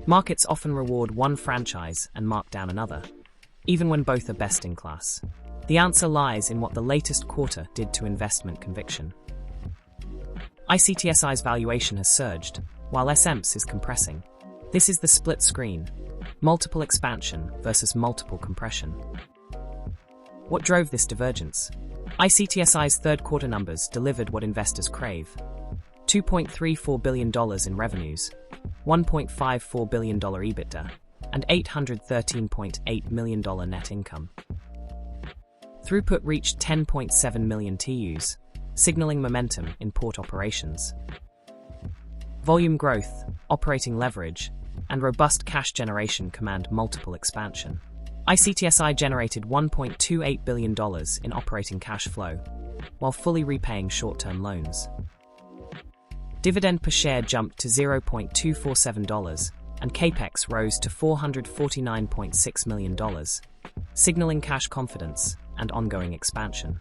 Markets often reward one franchise and mark down another, even when both are best in class. The answer lies in what the latest quarter did to investment conviction. ICTSI's valuation has surged, while SM's is compressing. This is the split screen: multiple expansion versus multiple compression. What drove this divergence? ICTSI's third quarter numbers delivered what investors crave: $2.34 billion in revenues, $1.54 billion EBITDA, and $813.8 million net income. Throughput reached 10.7 million TEUs, signaling momentum in port operations. Volume growth, operating leverage, and robust cash generation command multiple expansion. ICTSI generated $1.28 billion in operating cash flow, while fully repaying short-term loans. Dividend per share jumped to $0.247, and CAPEX rose to $449.6 million, signaling cash confidence and ongoing expansion.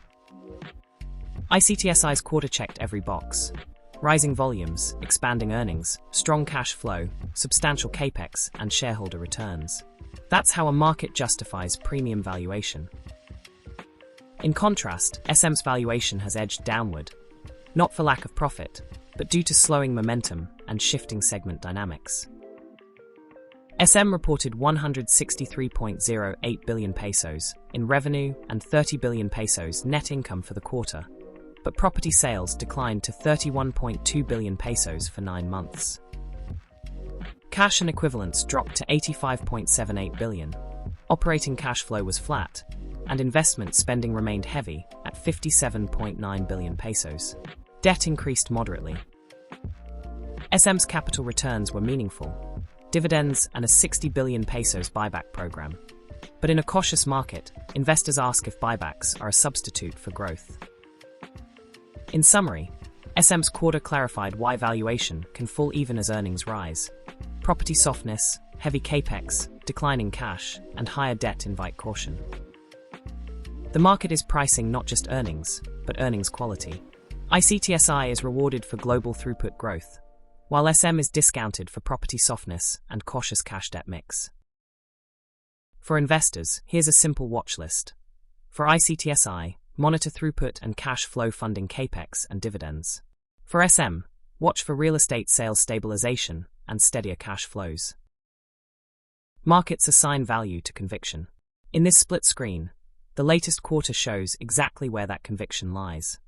ICTSI's quarter checked every box: rising volumes, expanding earnings, strong cash flow, substantial CAPEX, and shareholder returns. That's how a market justifies premium valuation. In contrast, SM's valuation has edged downward, not for lack of profit, but due to slowing momentum and shifting segment dynamics. SM reported 163.08 billion pesos in revenue and 30 billion pesos net income for the quarter, but property sales declined to 31.2 billion pesos for 9 months. Cash and equivalents dropped to 85.78 billion. Operating cash flow was flat, and investment spending remained heavy at 57.9 billion pesos. Debt increased moderately. SM's capital returns were meaningful: dividends and a 60 billion pesos buyback program. But in a cautious market, investors ask if buybacks are a substitute for growth. In summary, SM's quarter clarified why valuation can fall even as earnings rise. Property softness, heavy CAPEX, declining cash, and higher debt invite caution. The market is pricing not just earnings, but earnings quality. ICTSI is rewarded for global throughput growth, while SM is discounted for property softness and cautious cash-debt mix. For investors, here's a simple watch list. For ICTSI, monitor throughput and cash flow funding CAPEX and dividends. For SM, watch for real estate sales stabilization and steadier cash flows. Markets assign value to conviction. In this split screen, the latest quarter shows exactly where that conviction lies.